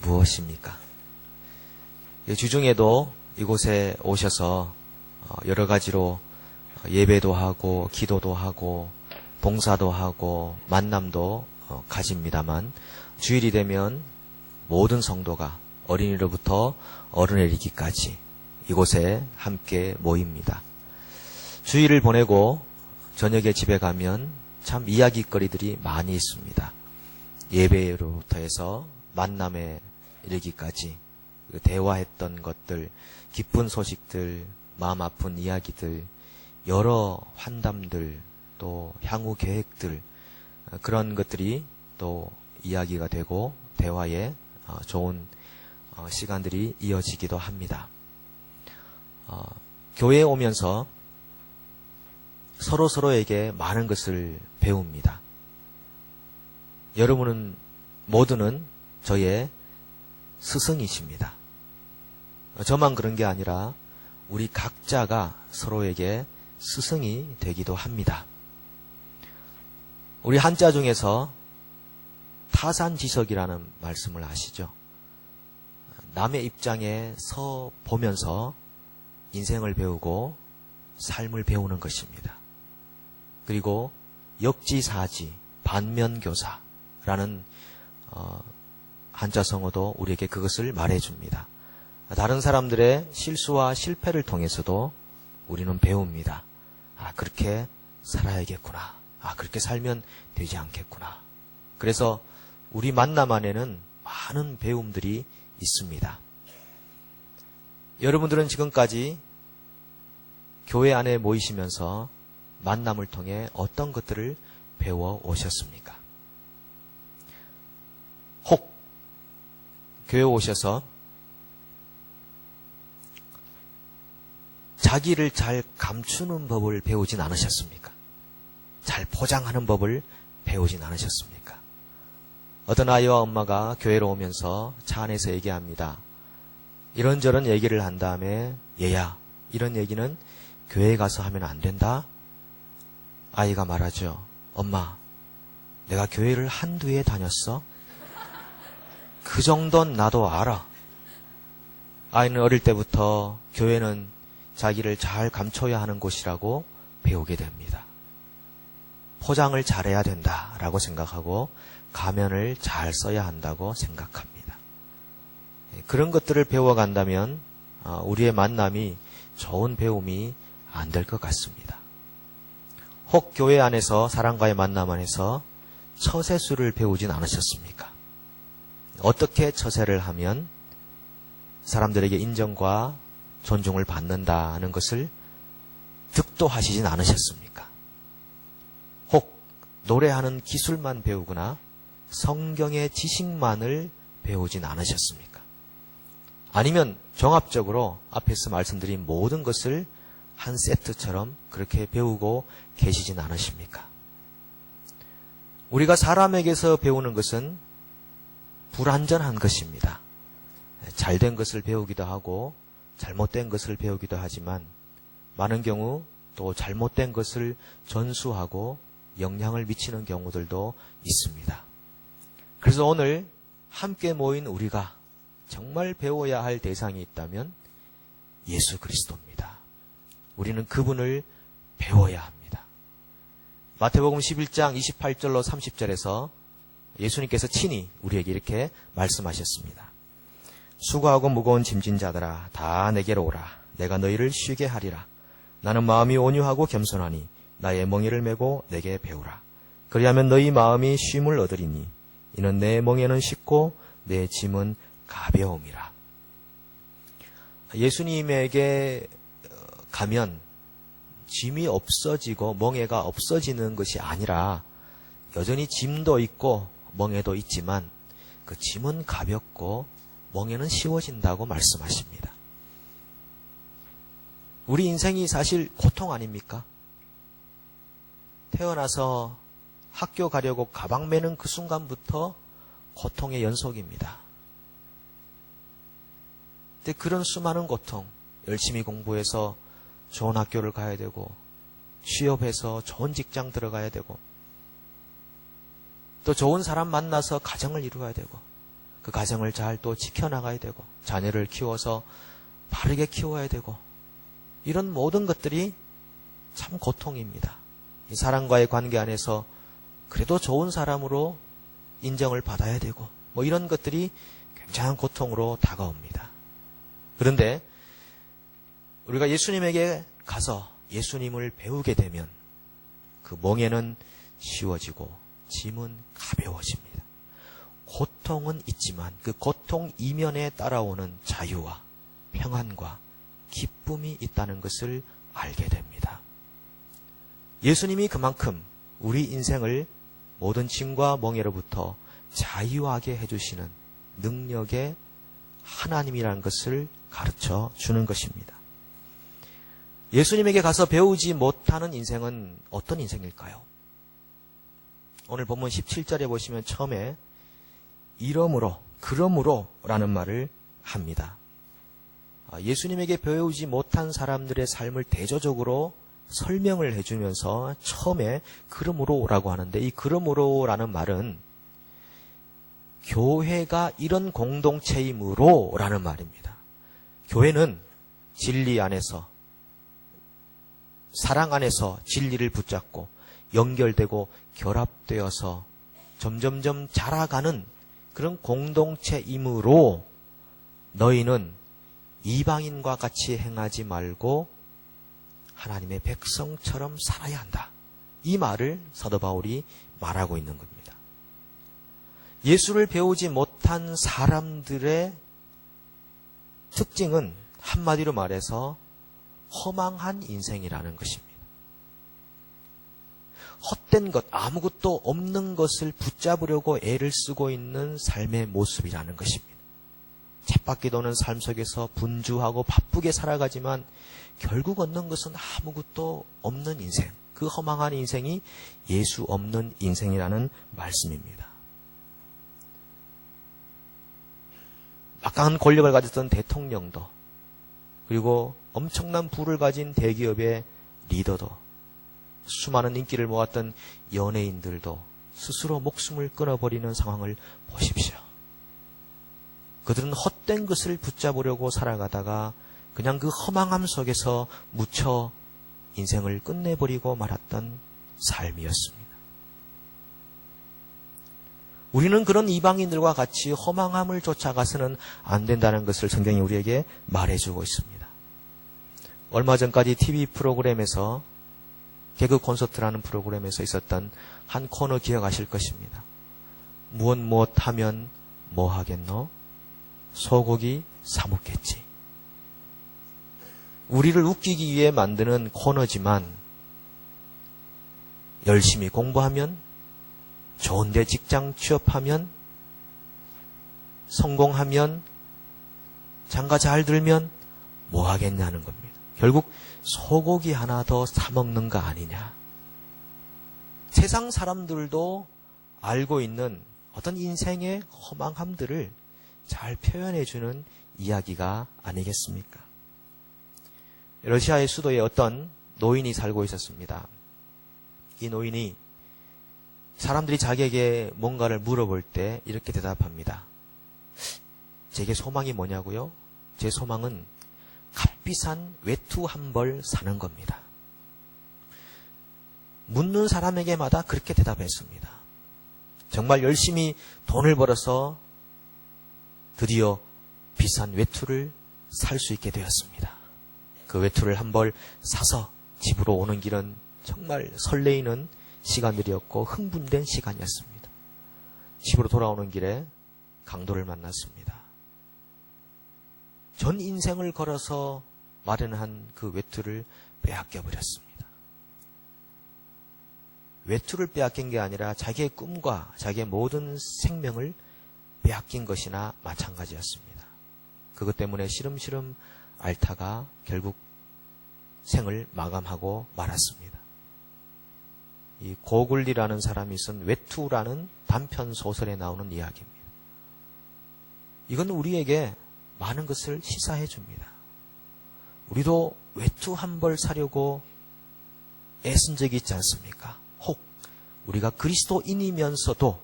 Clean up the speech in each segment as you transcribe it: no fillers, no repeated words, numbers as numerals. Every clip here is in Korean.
무엇입니까? 주중에도 이곳에 오셔서 여러 가지로 예배도 하고 기도도 하고 봉사도 하고 만남도 가집니다만 주일이 되면 모든 성도가 어린이로부터 어른에 이르기까지 이곳에 함께 모입니다. 주일을 보내고 저녁에 집에 가면 참 이야기거리들이 많이 있습니다. 예배로부터 해서 만남에 이르기까지 대화했던 것들, 기쁜 소식들, 마음 아픈 이야기들, 여러 환담들, 또 향후 계획들, 그런 것들이 또 이야기가 되고 대화에 좋은 시간들이 이어지기도 합니다. 교회에 오면서 서로에게 많은 것을 배웁니다. 여러분은 모두는 저의 스승이십니다. 저만 그런 게 아니라 우리 각자가 서로에게 스승이 되기도 합니다. 우리 한자 중에서 타산지석이라는 말씀을 아시죠? 남의 입장에 서 보면서 인생을 배우고 삶을 배우는 것입니다. 그리고 역지사지, 반면교사라는 한자성어도 우리에게 그것을 말해줍니다. 다른 사람들의 실수와 실패를 통해서도 우리는 배웁니다. 그렇게 살아야겠구나. 그렇게 살면 되지 않겠구나. 그래서 우리 만남 안에는 많은 배움들이 있습니다. 여러분들은 지금까지 교회 안에 모이시면서 만남을 통해 어떤 것들을 배워 오셨습니까? 혹 교회 오셔서 자기를 잘 감추는 법을 배우진 않으셨습니까? 잘 포장하는 법을 배우진 않으셨습니까? 어떤 아이와 엄마가 교회로 오면서 차 안에서 얘기합니다. 이런저런 얘기를 한 다음에 얘야, 이런 얘기는 교회에 가서 하면 안 된다? 아이가 말하죠. 엄마, 내가 교회를 한두 해 다녔어? 그 정도는 나도 알아. 아이는 어릴 때부터 교회는 자기를 잘 감춰야 하는 곳이라고 배우게 됩니다. 포장을 잘해야 된다라고 생각하고 가면을 잘 써야 한다고 생각합니다. 그런 것들을 배워간다면 우리의 만남이 좋은 배움이 안 될 것 같습니다. 혹 교회 안에서 사람과의 만남 안에서 처세술을 배우진 않으셨습니까? 어떻게 처세를 하면 사람들에게 인정과 존중을 받는다는 것을 득도하시진 않으셨습니까? 혹 노래하는 기술만 배우거나 성경의 지식만을 배우진 않으셨습니까? 아니면 종합적으로 앞에서 말씀드린 모든 것을 한 세트처럼 그렇게 배우고 계시진 않으십니까? 우리가 사람에게서 배우는 것은 불완전한 것입니다. 잘된 것을 배우기도 하고 잘못된 것을 배우기도 하지만 많은 경우 또 잘못된 것을 전수하고 영향을 미치는 경우들도 있습니다. 그래서 오늘 함께 모인 우리가 정말 배워야 할 대상이 있다면 예수 그리스도입니다. 우리는 그분을 배워야 합니다. 마태복음 11장 28절로 30절에서 예수님께서 친히 우리에게 이렇게 말씀하셨습니다. 수고하고 무거운 짐진 자들아 다 내게로 오라. 내가 너희를 쉬게 하리라. 나는 마음이 온유하고 겸손하니 나의 멍에를 메고 내게 배우라. 그리하면 너희 마음이 쉼을 얻으리니 이는 내 멍에는 쉽고 내 짐은 가벼움이라. 예수님에게 가면 짐이 없어지고 멍에가 없어지는 것이 아니라 여전히 짐도 있고 멍에도 있지만 그 짐은 가볍고 멍에는 쉬워진다고 말씀하십니다. 우리 인생이 사실 고통 아닙니까? 태어나서 학교 가려고 가방 매는 그 순간부터 고통의 연속입니다. 근데 그런 수많은 고통, 열심히 공부해서 좋은 학교를 가야 되고 취업해서 좋은 직장 들어가야 되고 또 좋은 사람 만나서 가정을 이루어야 되고 그 가정을 잘 또 지켜나가야 되고 자녀를 키워서 바르게 키워야 되고 이런 모든 것들이 참 고통입니다. 이 사람과의 관계 안에서 그래도 좋은 사람으로 인정을 받아야 되고 뭐 이런 것들이 굉장한 고통으로 다가옵니다. 그런데 우리가 예수님에게 가서 예수님을 배우게 되면 그 멍에는 쉬워지고 짐은 가벼워집니다. 고통은 있지만 그 고통 이면에 따라오는 자유와 평안과 기쁨이 있다는 것을 알게 됩니다. 예수님이 그만큼 우리 인생을 모든 짐과 멍에로부터 자유하게 해주시는 능력의 하나님이라는 것을 가르쳐 주는 것입니다. 예수님에게 가서 배우지 못하는 인생은 어떤 인생일까요? 오늘 본문 17절에 보시면 처음에 이러므로, 그러므로 라는 말을 합니다. 예수님에게 배우지 못한 사람들의 삶을 대조적으로 설명을 해주면서 처음에 그러므로라고 하는데 이 그러므로라는 말은 교회가 이런 공동체이므로 라는 말입니다. 교회는 진리 안에서 사랑 안에서 진리를 붙잡고 연결되고 결합되어서 점점점 자라가는 그런 공동체이므로 너희는 이방인과 같이 행하지 말고 하나님의 백성처럼 살아야 한다. 이 말을 사도 바울이 말하고 있는 겁니다. 예수를 배우지 못한 사람들의 특징은 한마디로 말해서 허망한 인생이라는 것입니다. 헛된 것, 아무것도 없는 것을 붙잡으려고 애를 쓰고 있는 삶의 모습이라는 것입니다. 쳇바퀴 도는 삶 속에서 분주하고 바쁘게 살아가지만 결국 얻는 것은 아무것도 없는 인생, 그 허망한 인생이 예수 없는 인생이라는 말씀입니다. 막강한 권력을 가졌던 대통령도 그리고 엄청난 부를 가진 대기업의 리더도 수많은 인기를 모았던 연예인들도 스스로 목숨을 끊어버리는 상황을 보십시오. 그들은 헛된 것을 붙잡으려고 살아가다가 그냥 그 허망함 속에서 묻혀 인생을 끝내버리고 말았던 삶이었습니다. 우리는 그런 이방인들과 같이 허망함을 쫓아가서는 안 된다는 것을 성경이 우리에게 말해주고 있습니다. 얼마 전까지 TV 프로그램에서 개그 콘서트라는 프로그램에서 있었던 한 코너 기억하실 것입니다. 무엇 하면 뭐 하겠노? 소고기 사먹겠지. 우리를 웃기기 위해 만드는 코너지만 열심히 공부하면 좋은 데 직장 취업하면 성공하면 장가 잘 들면 뭐 하겠냐는 겁니다. 결국 소고기 하나 더 사먹는 거 아니냐. 세상 사람들도 알고 있는 어떤 인생의 허망함들을 잘 표현해주는 이야기가 아니겠습니까? 러시아의 수도에 어떤 노인이 살고 있었습니다. 이 노인이 사람들이 자기에게 뭔가를 물어볼 때 이렇게 대답합니다. 제게 소망이 뭐냐고요? 제 소망은 값비싼 외투 한 벌 사는 겁니다. 묻는 사람에게마다 그렇게 대답했습니다. 정말 열심히 돈을 벌어서 드디어 비싼 외투를 살 수 있게 되었습니다. 그 외투를 한 벌 사서 집으로 오는 길은 정말 설레이는 시간들이었고 흥분된 시간이었습니다. 집으로 돌아오는 길에 강도를 만났습니다. 전 인생을 걸어서 마련한 그 외투를 빼앗겨 버렸습니다. 외투를 빼앗긴 게 아니라 자기의 꿈과 자기의 모든 생명을 빼앗긴 것이나 마찬가지였습니다. 그것 때문에 시름시름 앓다가 결국 생을 마감하고 말았습니다. 이 고글리라는 사람이 쓴 외투라는 단편 소설에 나오는 이야기입니다. 이건 우리에게 많은 것을 시사해 줍니다. 우리도 외투 한 벌 사려고 애쓴 적이 있지 않습니까? 혹 우리가 그리스도인이면서도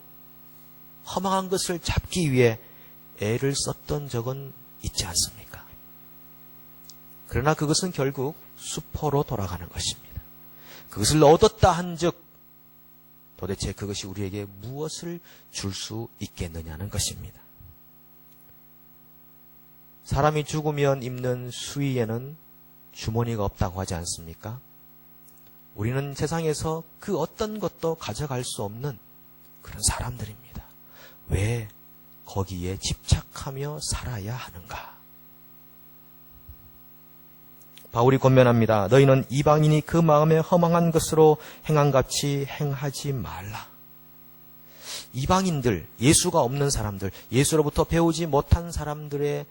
허망한 것을 잡기 위해 애를 썼던 적은 있지 않습니까? 그러나 그것은 결국 수포로 돌아가는 것입니다. 그것을 얻었다 한즉 도대체 그것이 우리에게 무엇을 줄 수 있겠느냐는 것입니다. 사람이 죽으면 입는 수의에는 주머니가 없다고 하지 않습니까? 우리는 세상에서 그 어떤 것도 가져갈 수 없는 그런 사람들입니다. 왜 거기에 집착하며 살아야 하는가? 바울이 권면합니다. 너희는 이방인이 그 마음에 허망한 것으로 행한같이 행하지 말라. 이방인들, 예수가 없는 사람들, 예수로부터 배우지 못한 사람들의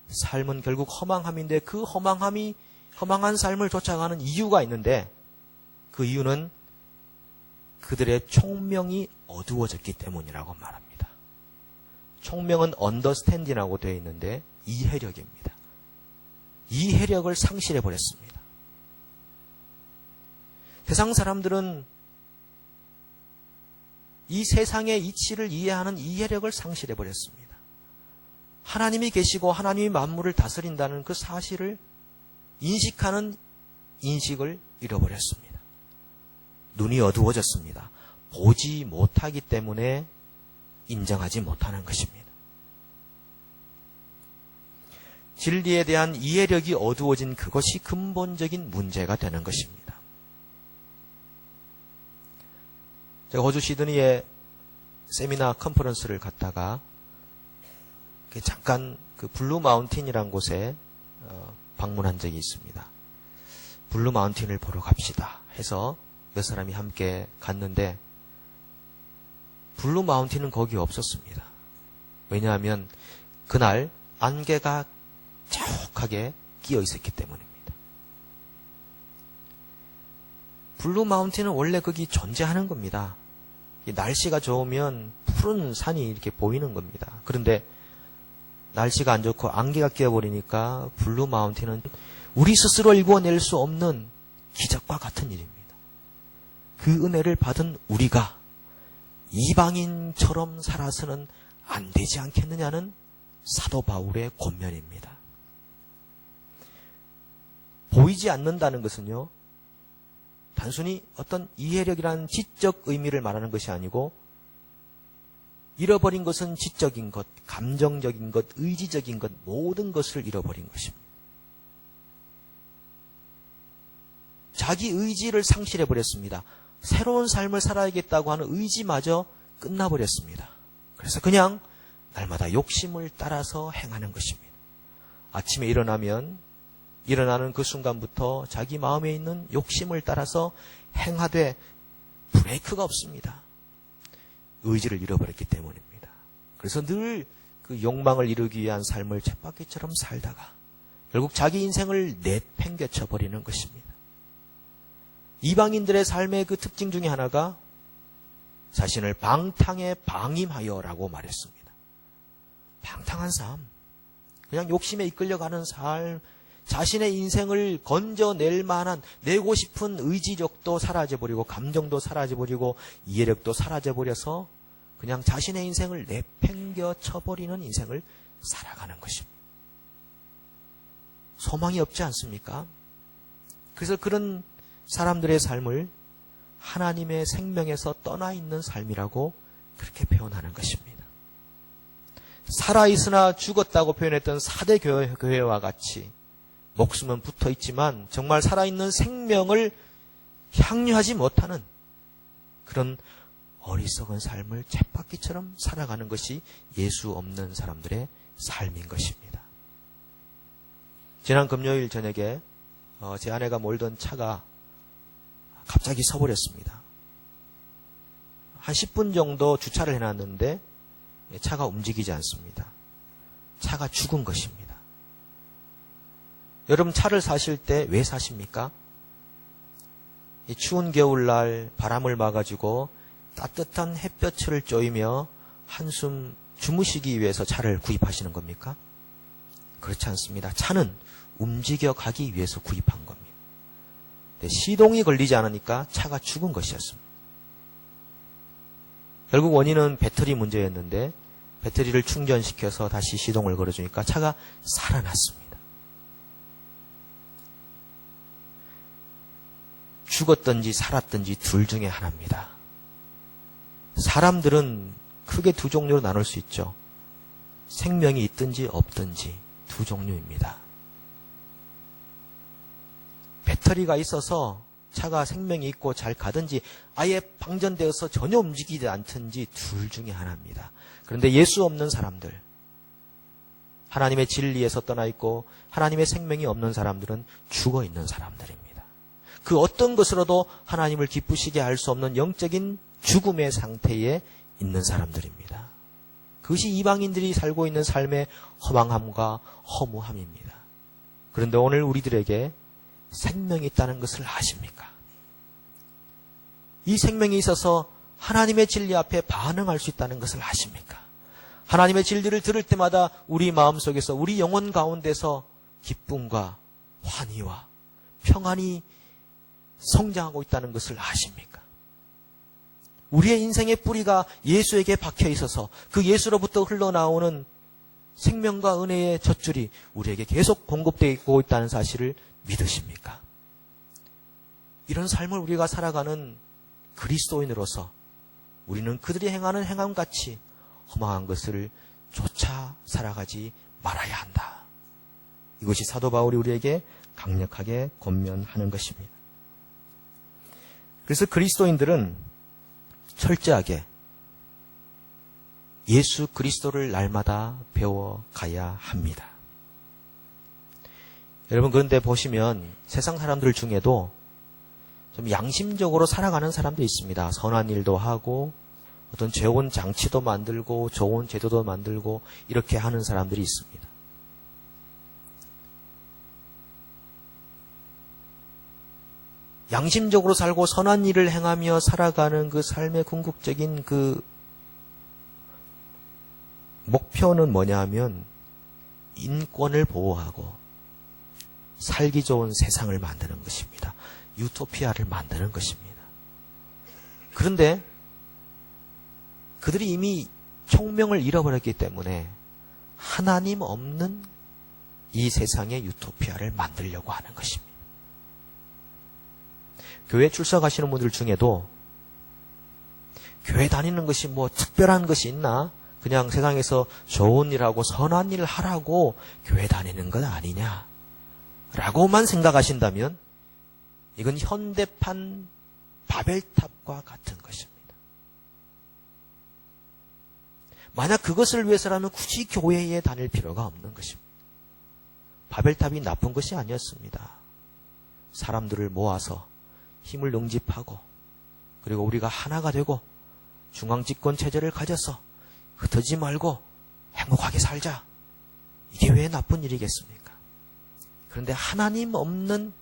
삶은 결국 허망함인데 그 허망한 삶을 쫓아가는 이유가 있는데 그 이유는 그들의 총명이 어두워졌기 때문이라고 말합니다. 총명은 언더스탠딩이라고 되어 있는데 이해력입니다. 이해력을 상실해버렸습니다. 세상 사람들은 이 세상의 이치를 이해하는 이해력을 상실해버렸습니다. 하나님이 계시고 하나님이 만물을 다스린다는 그 사실을 인식하는 인식을 잃어버렸습니다. 눈이 어두워졌습니다. 보지 못하기 때문에 인정하지 못하는 것입니다. 진리에 대한 이해력이 어두워진 그것이 근본적인 문제가 되는 것입니다. 제가 호주 시드니에 세미나 컨퍼런스를 갔다가 잠깐 그 블루 마운틴이라는 곳에 방문한 적이 있습니다. 블루 마운틴을 보러 갑시다 해서 몇 사람이 함께 갔는데 블루 마운틴은 거기 없었습니다. 왜냐하면 그날 안개가 자욱하게 끼어 있었기 때문입니다. 블루 마운틴은 원래 거기 존재하는 겁니다. 날씨가 좋으면 푸른 산이 이렇게 보이는 겁니다. 그런데 날씨가 안 좋고 안개가 끼어버리니까 블루 마운틴은 우리 스스로 일궈낼 수 없는 기적과 같은 일입니다. 그 은혜를 받은 우리가 이방인처럼 살아서는 안 되지 않겠느냐는 사도 바울의 권면입니다. 보이지 않는다는 것은요, 단순히 어떤 이해력이라는 지적 의미를 말하는 것이 아니고 잃어버린 것은 지적인 것, 감정적인 것, 의지적인 것, 모든 것을 잃어버린 것입니다. 자기 의지를 상실해버렸습니다. 새로운 삶을 살아야겠다고 하는 의지마저 끝나버렸습니다. 그래서 그냥 날마다 욕심을 따라서 행하는 것입니다. 아침에 일어나는 그 순간부터 자기 마음에 있는 욕심을 따라서 행하되 브레이크가 없습니다. 의지를 잃어버렸기 때문입니다. 그래서 늘 그 욕망을 이루기 위한 삶을 쳇바퀴처럼 살다가 결국 자기 인생을 내팽개쳐 버리는 것입니다. 이방인들의 삶의 그 특징 중에 하나가 자신을 방탕에 방임하여라고 말했습니다. 방탕한 삶, 그냥 욕심에 이끌려가는 삶, 자신의 인생을 건져낼 만한 내고 싶은 의지력도 사라져버리고 감정도 사라져버리고 이해력도 사라져버려서 그냥 자신의 인생을 내팽겨 쳐버리는 인생을 살아가는 것입니다. 소망이 없지 않습니까? 그래서 그런 사람들의 삶을 하나님의 생명에서 떠나 있는 삶이라고 그렇게 표현하는 것입니다. 살아있으나 죽었다고 표현했던 사대 교회와 같이 목숨은 붙어 있지만 정말 살아있는 생명을 향유하지 못하는 그런 어리석은 삶을 쳇바퀴처럼 살아가는 것이 예수 없는 사람들의 삶인 것입니다. 지난 금요일 저녁에 제 아내가 몰던 차가 갑자기 서버렸습니다. 한 10분 정도 주차를 해놨는데 차가 움직이지 않습니다. 차가 죽은 것입니다. 여러분 차를 사실 때 왜 사십니까? 이 추운 겨울날 바람을 막아주고 따뜻한 햇볕을 쬐이며 한숨 주무시기 위해서 차를 구입하시는 겁니까? 그렇지 않습니다. 차는 움직여 가기 위해서 구입한 겁니다. 시동이 걸리지 않으니까 차가 죽은 것이었습니다. 결국 원인은 배터리 문제였는데 배터리를 충전시켜서 다시 시동을 걸어주니까 차가 살아났습니다. 죽었든지 살았든지 둘 중에 하나입니다. 사람들은 크게 두 종류로 나눌 수 있죠. 생명이 있든지 없든지 두 종류입니다. 배터리가 있어서 차가 생명이 있고 잘 가든지 아예 방전되어서 전혀 움직이지 않든지 둘 중에 하나입니다. 그런데 예수 없는 사람들, 하나님의 진리에서 떠나 있고 하나님의 생명이 없는 사람들은 죽어 있는 사람들입니다. 그 어떤 것으로도 하나님을 기쁘시게 할 수 없는 영적인 죽음의 상태에 있는 사람들입니다. 그것이 이방인들이 살고 있는 삶의 허망함과 허무함입니다. 그런데 오늘 우리들에게 생명이 있다는 것을 아십니까? 이 생명이 있어서 하나님의 진리 앞에 반응할 수 있다는 것을 아십니까? 하나님의 진리를 들을 때마다 우리 마음속에서 우리 영혼 가운데서 기쁨과 환희와 평안이 성장하고 있다는 것을 아십니까? 우리의 인생의 뿌리가 예수에게 박혀 있어서 그 예수로부터 흘러나오는 생명과 은혜의 젖줄이 우리에게 계속 공급되고 있다는 사실을 믿으십니까? 이런 삶을 우리가 살아가는 그리스도인으로서 우리는 그들이 행하는 행함같이 허망한 것을 쫓아 살아가지 말아야 한다. 이것이 사도 바울이 우리에게 강력하게 권면하는 것입니다. 그래서 그리스도인들은 철저하게 예수 그리스도를 날마다 배워가야 합니다. 여러분, 그런데 보시면 세상 사람들 중에도 좀 양심적으로 살아가는 사람도 있습니다. 선한 일도 하고 어떤 좋은 장치도 만들고 좋은 제도도 만들고 이렇게 하는 사람들이 있습니다. 양심적으로 살고 선한 일을 행하며 살아가는 그 삶의 궁극적인 그 목표는 뭐냐 하면 인권을 보호하고 살기 좋은 세상을 만드는 것입니다. 유토피아를 만드는 것입니다. 그런데 그들이 이미 총명을 잃어버렸기 때문에 하나님 없는 이 세상의 유토피아를 만들려고 하는 것입니다. 교회 출석하시는 분들 중에도 교회 다니는 것이 뭐 특별한 것이 있나? 그냥 세상에서 좋은 일하고 선한 일을 하라고 교회 다니는 건 아니냐? 라고만 생각하신다면 이건 현대판 바벨탑과 같은 것입니다. 만약 그것을 위해서라면 굳이 교회에 다닐 필요가 없는 것입니다. 바벨탑이 나쁜 것이 아니었습니다. 사람들을 모아서 힘을 응집하고 그리고 우리가 하나가 되고 중앙집권 체제를 가져서 흩어지지 말고 행복하게 살자. 이게 왜 나쁜 일이겠습니까? 그런데 하나님 없는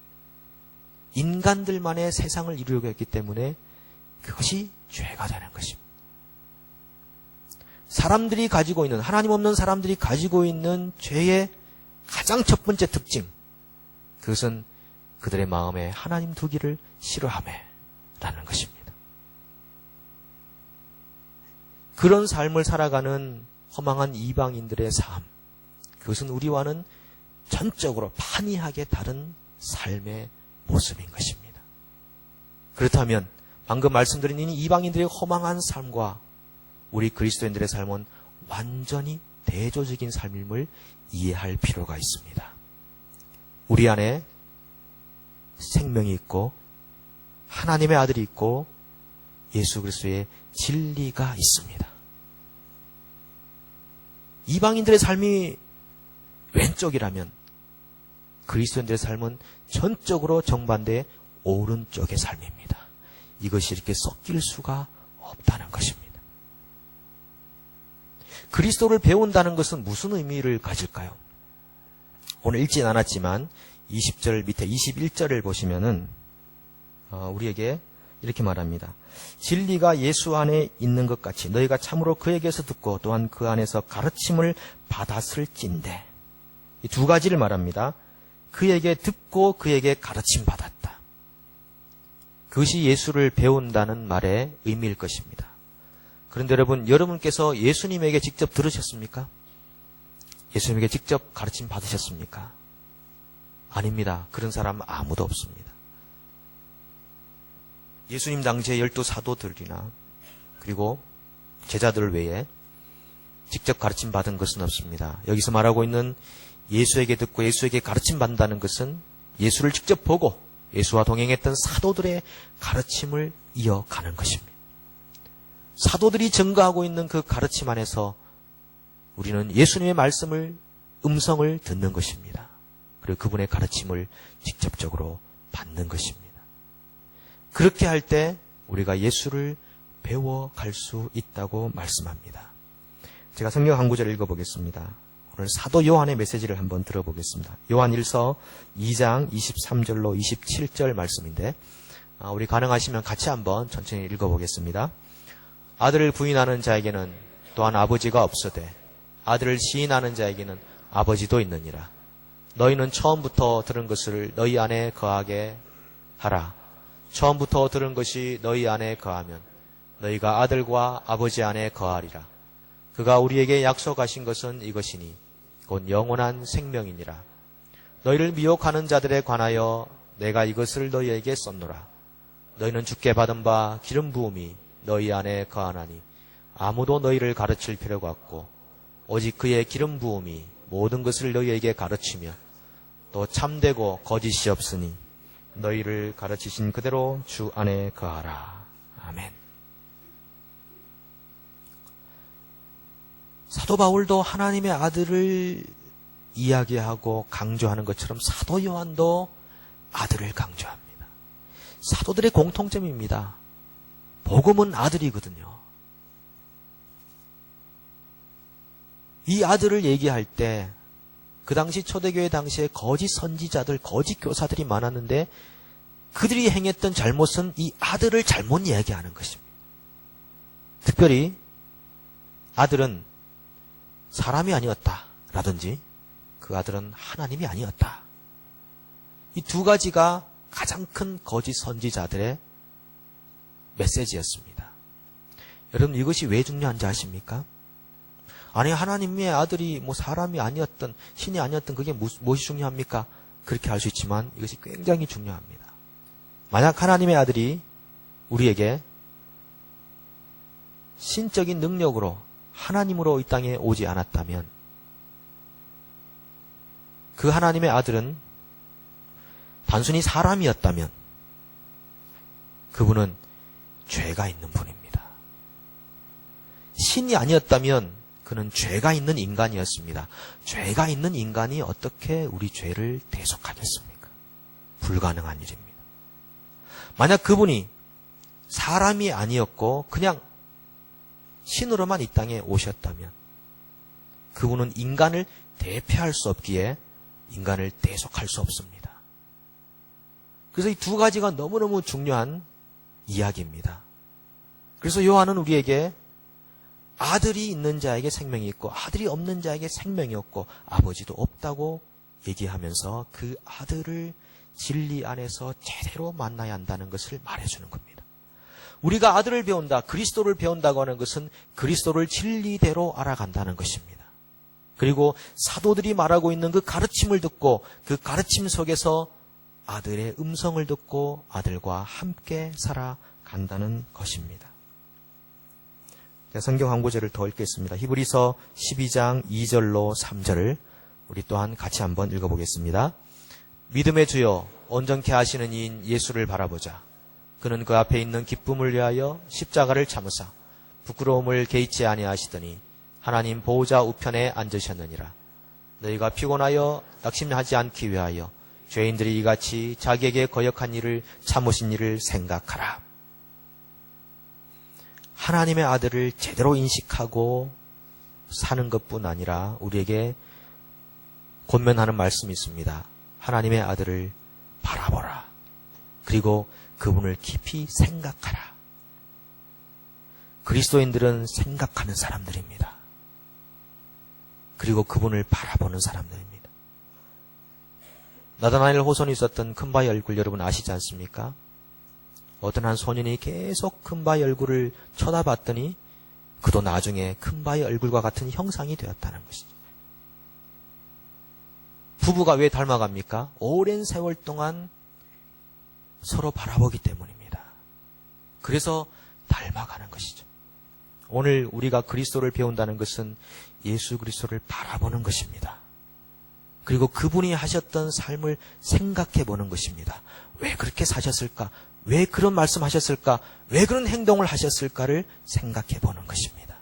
인간들만의 세상을 이루려고 했기 때문에 그것이 죄가 되는 것입니다. 사람들이 가지고 있는, 하나님 없는 사람들이 가지고 있는 죄의 가장 첫 번째 특징, 그것은 그들의 마음에 하나님 두기를 싫어하매라는 것입니다. 그런 삶을 살아가는 허망한 이방인들의 삶, 그것은 우리와는 전적으로 판이하게 다른 삶의 모습인 것입니다. 그렇다면 방금 말씀드린 이 이방인들의 허망한 삶과 우리 그리스도인들의 삶은 완전히 대조적인 삶임을 이해할 필요가 있습니다. 우리 안에 생명이 있고 하나님의 아들이 있고 예수 그리스도의 진리가 있습니다. 이방인들의 삶이 왼쪽이라면 그리스도인들의 삶은 전적으로 정반대의 오른쪽의 삶입니다. 이것이 이렇게 섞일 수가 없다는 것입니다. 그리스도를 배운다는 것은 무슨 의미를 가질까요? 오늘 읽진 않았지만 20절 밑에 21절을 보시면은 우리에게 이렇게 말합니다. 진리가 예수 안에 있는 것 같이 너희가 참으로 그에게서 듣고 또한 그 안에서 가르침을 받았을진대. 이 두 가지를 말합니다. 그에게 듣고 그에게 가르침 받았다. 그것이 예수를 배운다는 말의 의미일 것입니다. 그런데 여러분께서 예수님에게 직접 들으셨습니까? 예수님에게 직접 가르침 받으셨습니까? 아닙니다. 그런 사람 아무도 없습니다. 예수님 당시의 12 사도들이나 그리고 제자들 외에 직접 가르침 받은 것은 없습니다. 여기서 말하고 있는 예수에게 듣고 예수에게 가르침 받는다는 것은 예수를 직접 보고 예수와 동행했던 사도들의 가르침을 이어가는 것입니다. 사도들이 증거하고 있는 그 가르침 안에서 우리는 예수님의 음성을 듣는 것입니다. 그리고 그분의 가르침을 직접적으로 받는 것입니다. 그렇게 할 때 우리가 예수를 배워갈 수 있다고 말씀합니다. 제가 성경 한 구절 읽어보겠습니다. 오늘 사도 요한의 메시지를 한번 들어보겠습니다. 요한 1서 2장 23절로 27절 말씀인데 우리 가능하시면 같이 한번 천천히 읽어보겠습니다. 아들을 부인하는 자에게는 또한 아버지가 없으되 아들을 시인하는 자에게는 아버지도 있느니라. 너희는 처음부터 들은 것을 너희 안에 거하게 하라. 처음부터 들은 것이 너희 안에 거하면 너희가 아들과 아버지 안에 거하리라. 그가 우리에게 약속하신 것은 이것이니 곧 영원한 생명이니라. 너희를 미혹하는 자들에 관하여 내가 이것을 너희에게 썼노라. 너희는 주께 받은 바 기름 부음이 너희 안에 거하나니 아무도 너희를 가르칠 필요가 없고 오직 그의 기름 부음이 모든 것을 너희에게 가르치며 또 참되고 거짓이 없으니 너희를 가르치신 그대로 주 안에 거하라. 아멘. 사도 바울도 하나님의 아들을 이야기하고 강조하는 것처럼 사도 요한도 아들을 강조합니다. 사도들의 공통점입니다. 복음은 아들이거든요. 이 아들을 얘기할 때 그 당시 초대교회 당시에 거짓 선지자들, 거짓 교사들이 많았는데 그들이 행했던 잘못은 이 아들을 잘못 이야기하는 것입니다. 특별히 아들은 사람이 아니었다라든지 그 아들은 하나님이 아니었다. 이 두 가지가 가장 큰 거짓 선지자들의 메시지였습니다. 여러분 이것이 왜 중요한지 아십니까? 아니 하나님의 아들이 사람이 아니었던 신이 아니었던 그게 무엇이 중요합니까? 그렇게 할 수 있지만 이것이 굉장히 중요합니다. 만약 하나님의 아들이 우리에게 신적인 능력으로 하나님으로 이 땅에 오지 않았다면 그 하나님의 아들은 단순히 사람이었다면 그분은 죄가 있는 분입니다. 신이 아니었다면 그는 죄가 있는 인간이었습니다. 죄가 있는 인간이 어떻게 우리 죄를 대속하겠습니까? 불가능한 일입니다. 만약 그분이 사람이 아니었고 그냥 신으로만 이 땅에 오셨다면 그분은 인간을 대표할 수 없기에 인간을 대속할 수 없습니다. 그래서 이 두 가지가 너무너무 중요한 이야기입니다. 그래서 요한은 우리에게 아들이 있는 자에게 생명이 있고 아들이 없는 자에게 생명이 없고 아버지도 없다고 얘기하면서 그 아들을 진리 안에서 제대로 만나야 한다는 것을 말해주는 겁니다. 우리가 아들을 배운다, 그리스도를 배운다고 하는 것은 그리스도를 진리대로 알아간다는 것입니다. 그리고 사도들이 말하고 있는 그 가르침을 듣고 그 가르침 속에서 아들의 음성을 듣고 아들과 함께 살아간다는 것입니다. 성경 한 구절을 더 읽겠습니다. 히브리서 12장 2절로 3절을 우리 또한 같이 한번 읽어보겠습니다. 믿음의 주여 온전케 하시는 이인 예수를 바라보자. 그는 그 앞에 있는 기쁨을 위하여 십자가를 참으사 부끄러움을 개의치 아니하시더니 하나님 보호자 우편에 앉으셨느니라. 너희가 피곤하여 낙심하지 않기 위하여 죄인들이 이같이 자기에게 거역한 일을 참으신 일을 생각하라. 하나님의 아들을 제대로 인식하고 사는 것뿐 아니라 우리에게 권면하는 말씀이 있습니다. 하나님의 아들을 바라보라. 그리고 그분을 깊이 생각하라. 그리스도인들은 생각하는 사람들입니다. 그리고 그분을 바라보는 사람들입니다. 나다나엘 호손이 있었던 큰바의 얼굴 여러분 아시지 않습니까? 어떤 한 소년이 계속 큰바의 얼굴을 쳐다봤더니 그도 나중에 큰 바의 얼굴과 같은 형상이 되었다는 것이죠. 부부가 왜 닮아갑니까? 오랜 세월 동안 서로 바라보기 때문입니다. 그래서 닮아가는 것이죠. 오늘 우리가 그리스도를 배운다는 것은 예수 그리스도를 바라보는 것입니다. 그리고 그분이 하셨던 삶을 생각해 보는 것입니다. 왜 그렇게 사셨을까? 왜 그런 말씀하셨을까? 왜 그런 행동을 하셨을까를 생각해 보는 것입니다.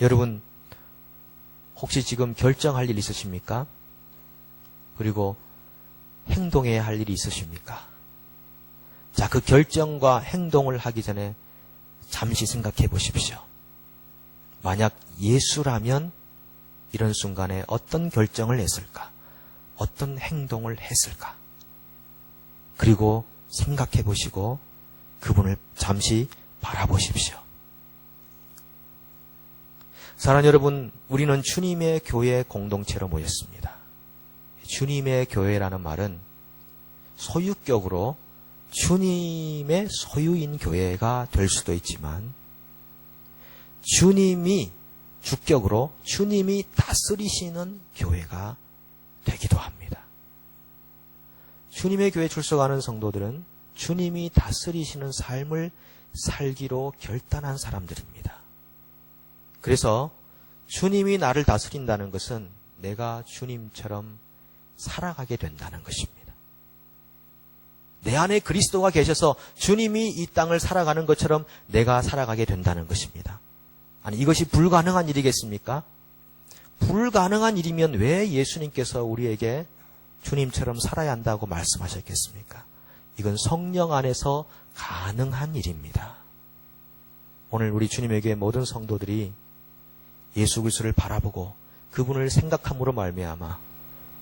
여러분, 혹시 지금 결정할 일 있으십니까? 그리고 행동해야 할 일이 있으십니까? 자, 그 결정과 행동을 하기 전에 잠시 생각해 보십시오. 만약 예수라면 이런 순간에 어떤 결정을 했을까? 어떤 행동을 했을까? 그리고 생각해 보시고 그분을 잠시 바라보십시오. 사랑하는 여러분, 우리는 주님의 교회 공동체로 모였습니다. 주님의 교회라는 말은 소유격으로 주님의 소유인 교회가 될 수도 있지만 주님이 주격으로 주님이 다스리시는 교회가 되기도 합니다. 주님의 교회에 출석하는 성도들은 주님이 다스리시는 삶을 살기로 결단한 사람들입니다. 그래서 주님이 나를 다스린다는 것은 내가 주님처럼 살아가게 된다는 것입니다. 내 안에 그리스도가 계셔서 주님이 이 땅을 살아가는 것처럼 내가 살아가게 된다는 것입니다. 아니, 이것이 불가능한 일이겠습니까? 불가능한 일이면 왜 예수님께서 우리에게 주님처럼 살아야 한다고 말씀하셨겠습니까? 이건 성령 안에서 가능한 일입니다. 오늘 우리 주님의 교회 모든 성도들이 예수 그리스도를 바라보고 그분을 생각함으로 말미암아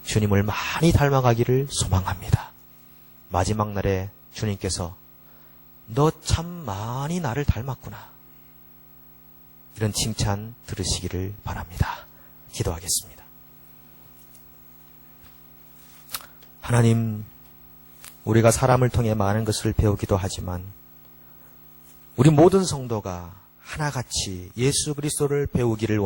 주님을 많이 닮아가기를 소망합니다. 마지막 날에 주님께서 너 참 많이 나를 닮았구나, 이런 칭찬 들으시기를 바랍니다. 기도하겠습니다. 하나님, 우리가 사람을 통해 많은 것을 배우기도 하지만 우리 모든 성도가 하나같이 예수 그리스도를 배우기를 원합니다.